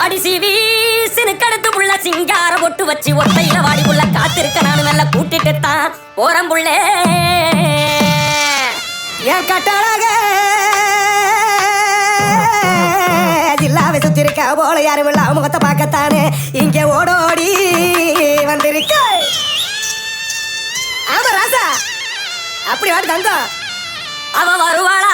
அடிசி வீசுன்னு கடுத்து புள்ள சிங்கார பொட்டு வச்சு ஒத்தையில வாடி புள்ள காத்திருக்க நானு நல்ல கூட்டிட்டு தான் போறேன் புள்ளே. என் கட்டழக ஜில்லாவை சுத்திருக்க போல யாரும் இல்ல முகத்தை பார்க்கத்தானே இங்க ஓடோடி வந்திருக்க. ஆமா ராசா அப்படி வாடி தந்தோம். அவ வருவாளா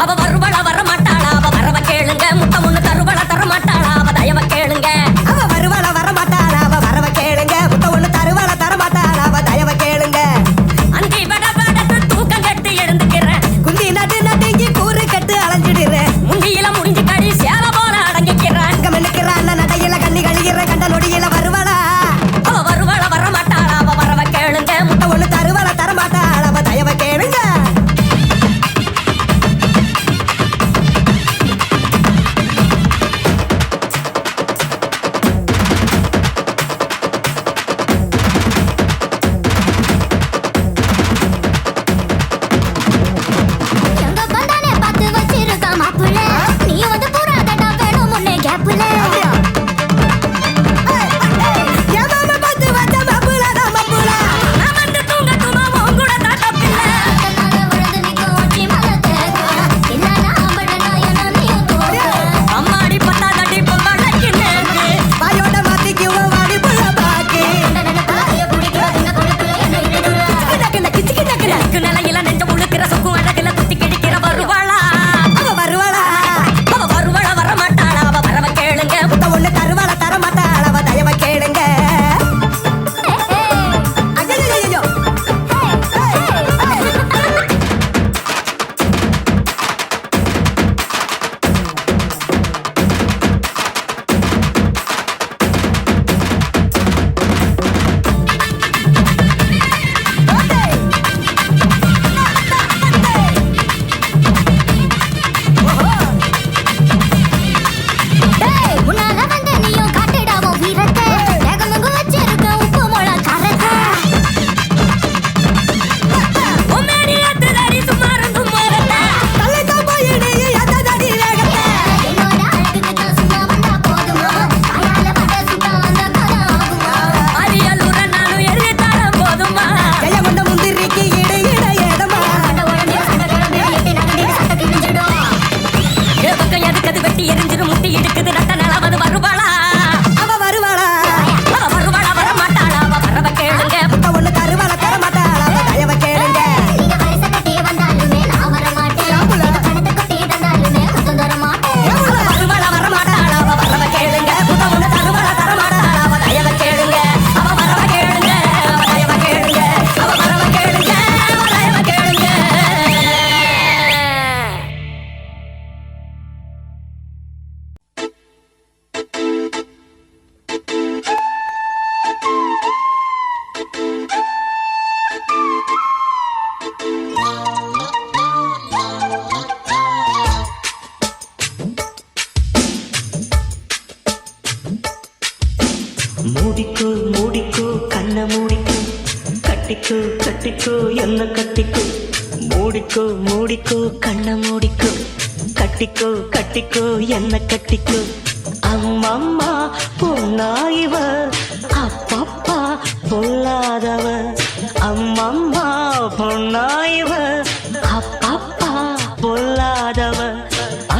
அவ வருவாளா வர மாட்டாளா அவ வரவ கேளுங்க முட்டை முன்னு தருவாளா தர மாட்டாளா அவ தயவ கேளுங்க. அவ வருவாளா வர மாட்டாளா அவ வரவ கேளுங்க முட்டை ஒண்ணு தருவாளா தர மாட்டாளா அவ தயவ கேளுங்க. அந்தி பட படத்து தூக்கம் கட்டு எழுந்துக்கிறேன் குந்தி நட்டு நட்டுங்கி கூறு கட்டு அலைஞ்சிடுறேன். முண்டியில முடிஞ்சு கடி சேல போல அடங்கிக்கிறான். அங்க மென்னுக்கிறான் நடையில கண்ணி கழிகிற கண்ட நொடியில வருவாளா அவ வருவாளா வர மாட்டாளா அவ வரவ கேளுங்க முட்டை ஒண்ணு தருவாளா தர மாட்டாளா அவ தயவ கேளுங்க. மூடிக்கோ மூடிக்கோ கண்ண மூடிக்கோ கட்டிக்கோ கட்டிக்கோ என்ன கட்டிக்கோ மூடிக்கோ மூடிக்கோ கண்ண மூடிக்கோ கட்டிக்கோ கட்டிக்கோ என்ன கட்டிக்கோ. அம்மம்மா பொன்னாயிவ அப்பப்பா பொல்லாதவ அம்மம்மா பொன்னாயிவ அப்பப்பா பொல்லாதவ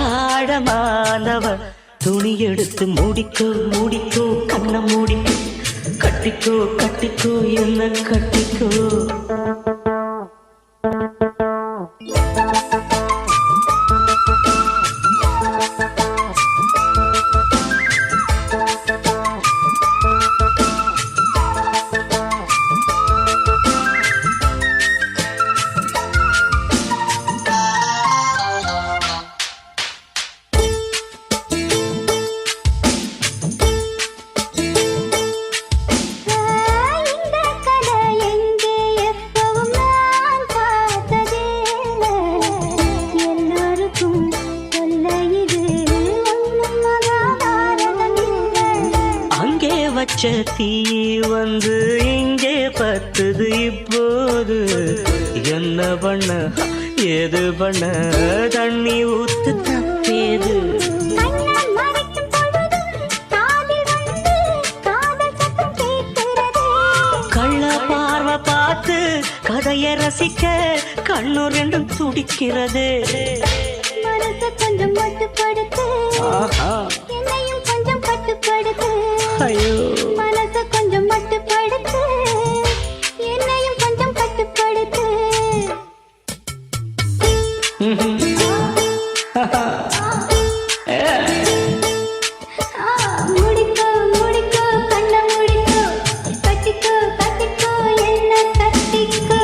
ஆழமானவ துணி எடுத்து மூடிக்கோ மூடிக்கோ கண்ண மூடிக்கோ கட்டிக்கோ கட்டிக்கோ என்ன கட்டிக்கோ. வச்ச தீ வந்து இங்கே பத்துது இப்போது என்ன பண்ண ஏது பண்ண தண்ணி ஊத்து தப்பேது பார்த்து கதையை ரசிக்க கண்ணு ரெண்டும் துடிக்கிறது. மனசு கொஞ்சம் மட்டுப்படுத்து, என்னையும் கொஞ்சம் கட்டுப்படுத்து. ஐயோ மனசு கொஞ்சம் மட்டுப்படுத்து, என்னையும் கொஞ்சம் கட்டுப்படுத்து. முடிக்கோ முடிக்கோ கண்ண முடிக்கோ, கட்டிக்கோ கட்டிக்கோ என்ன கட்டிக்கோ.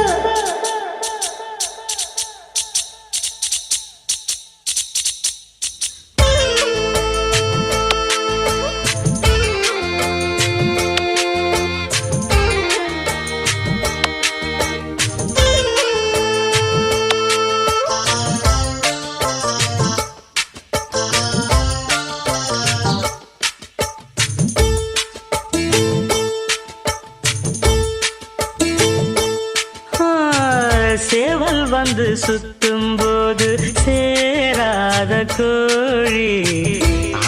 சேவல் வந்து சுத்தும் போது சேராத கோழி,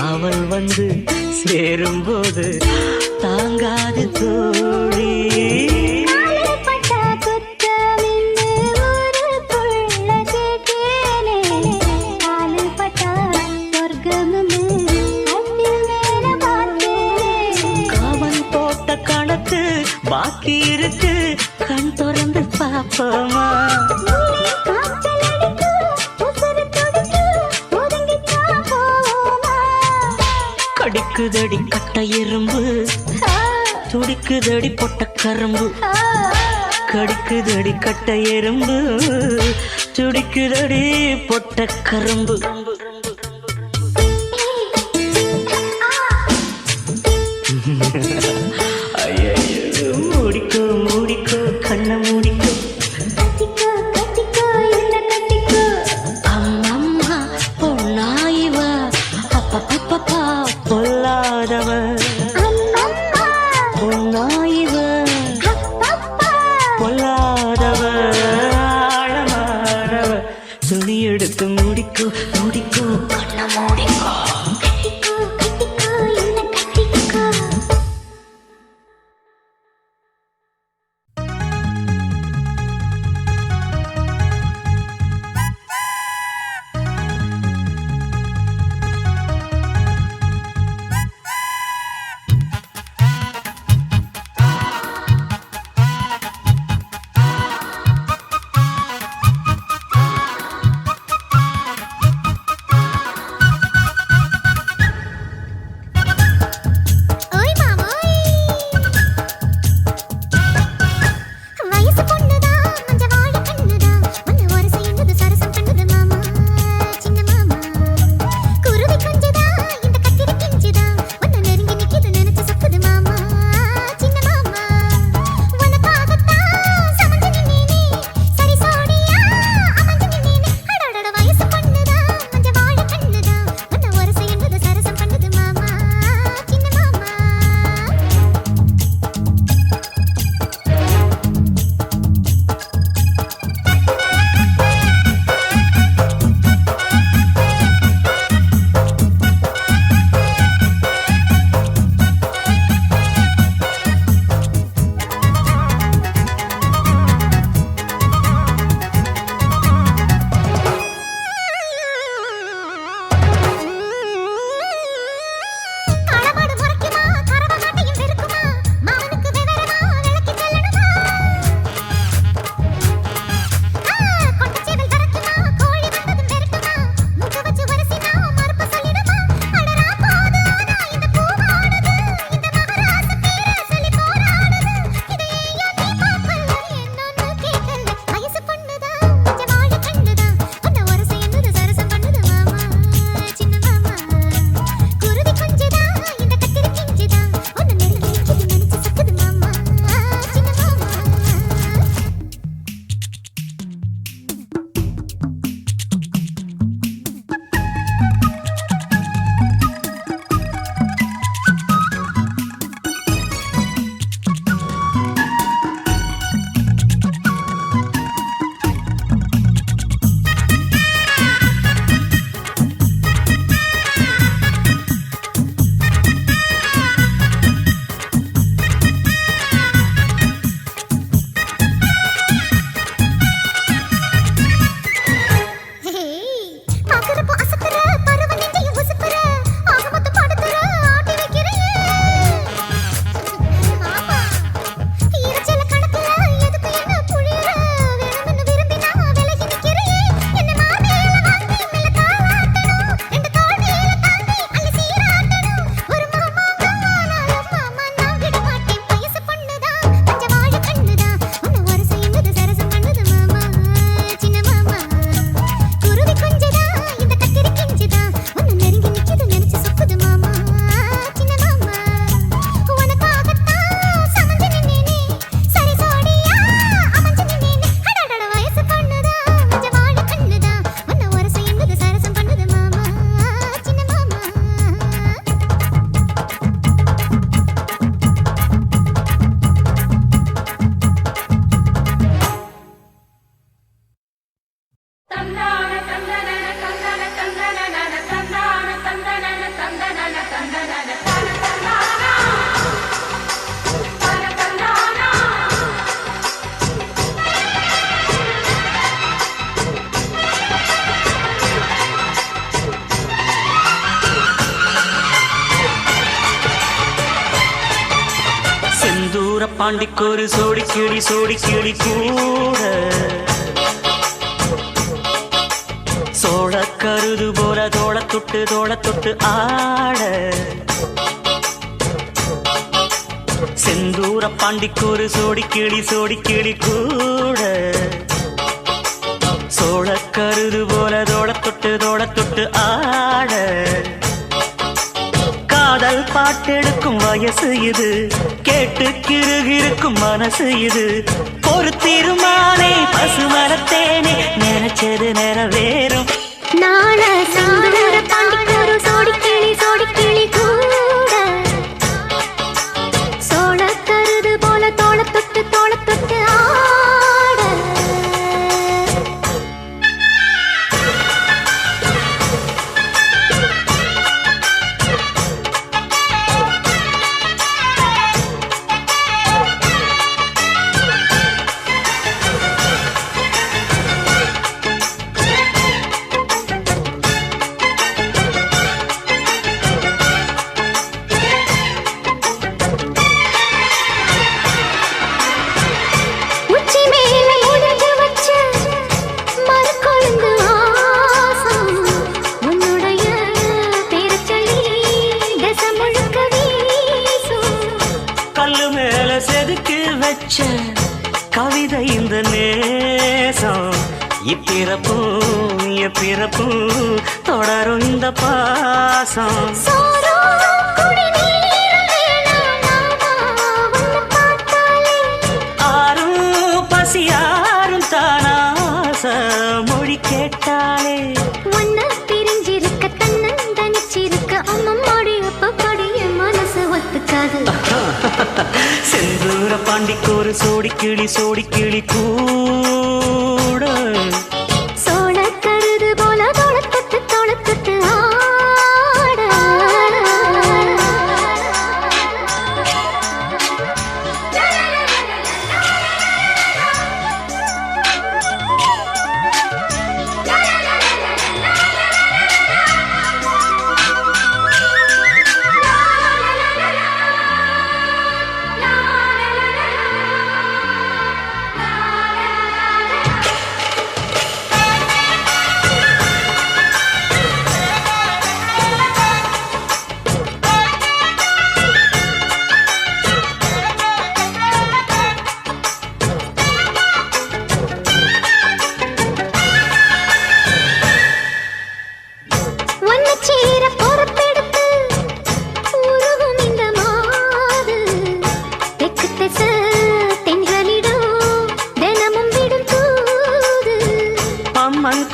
அவள் வந்து சேரும் போது தாங்காது தோழி. காலைப்பட்ட குத்தமின்னு ஊருக்குள்ள கேட்டேனே, காலைப்பட்ட சொர்க்கமுன்னு கண்ணில் மேல பார்த்தேனே. காவன் போட்ட கணக்கு பாக்கி இருக்கு, கண் திறந்து பாப்போமா. காய்ச்சல் அடிக்கு, உசுரு துடிக்கு, ஒதுங்கித்தான் போவோமா. கடிக்குதடி கட்ட எறும்பு, துடிக்குதடி பொட்ட கரும்பு. கடிக்குதடி கட்ட எறும்பு, துடிக்குதடி பொட்ட கரும்பு. ஐயோ மூடிக்கோ மூடிக்கோ கண்ண மூடிக்கோ. கட்டிக்கோ கட்டிக்கோ என்ன கட்டிக்கோ. அம்மம்மா பொன்னாயிவ, அப்பப்பப்பா பொல்லாதவ. அம்மம்மா பொன்னாயிவ அப்பப்பா. பொல்லாதவ ஆழமானவ. துணி எடுத்து மூடிக்கோ மூடிக்கோ கண்ண மூடிக்கோ. கட்டிக்கோ கட்டிக்கோ என்ன கட்டிக்கோ. பாண்டிக்கொரு சோடி கிளி கூட சோழ கருது போல தோள தொட்டு ஆட செந்தூர பாண்டிக்கொரு சோடி கிளி கூட சோழ கருது போல தோள தொட்டு ஆட காதல் பாட்டெடுக்கும் வயசு இது கேட்டு கிருகிருக்கும் மனசு இது ஒரு திருமானே பசுமரத்தேனே நினைச்சது நிறைவேறும் நாள செந்தூர பாண்டிக்கொரு சோடி கிளி கூட சோழ கருது போல தோள தொட்டு ஆட கவிதை இந்த நேசம் இப்பிறப்பும் தொடரும் இந்த பாசம் ஆரும் பசியாரும் தானாச மொழி கேட்டாலே ஒன்ன பிரிஞ்சிருக்க தன்னந்தனிச்சிருக்க அம்மம்மாடி அப்பப்படிய மனசு ஒத்துக்காது செந்தூர பாண்டிக்கொரு சோடி கிளி கூட சோழ கருது போல தோள தொட்டு ஆட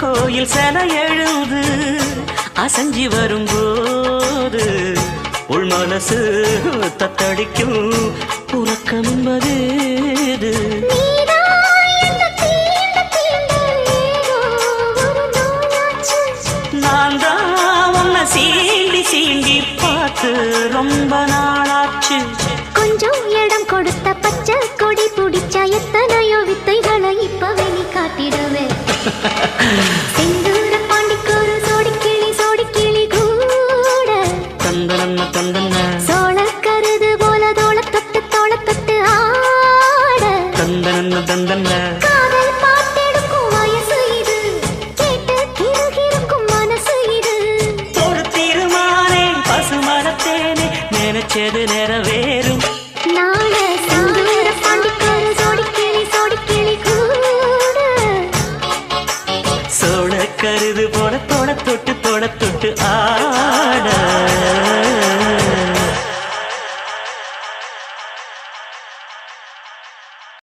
கோயில் செல எழுது அசஞ்சி வரும்போது உள் மனசு தத்தடிக்கும் உறக்கம் என்பது நான் தான் உன்னை சீண்டி பார்த்து ரொம்ப நாளாச்சு கொஞ்சம் இடம் கொடுத்த பச்சை கொடி பிடிச்சா எத்தனையோ வித்தைகளை இப்ப வெளி காட்டிடுவேன் செந்தூர பாண்டிக்கொரு சோடி கிளி கூட தந்தன சோழ கருது போல தோள தொட்டு ஆட தந்தன காதல் பாட்டெடுக்கும் வயசு இது கேட்டு கிருகிருக்கும் மனசு இது ஒரு திருமானே பசுமரத்தேனே நினைச்சது நிறைவேறும் நாள செந்தூர பாண்டிக்கொரு சோடி கிளி கூட சோழ கருது போல தோள தொட்டு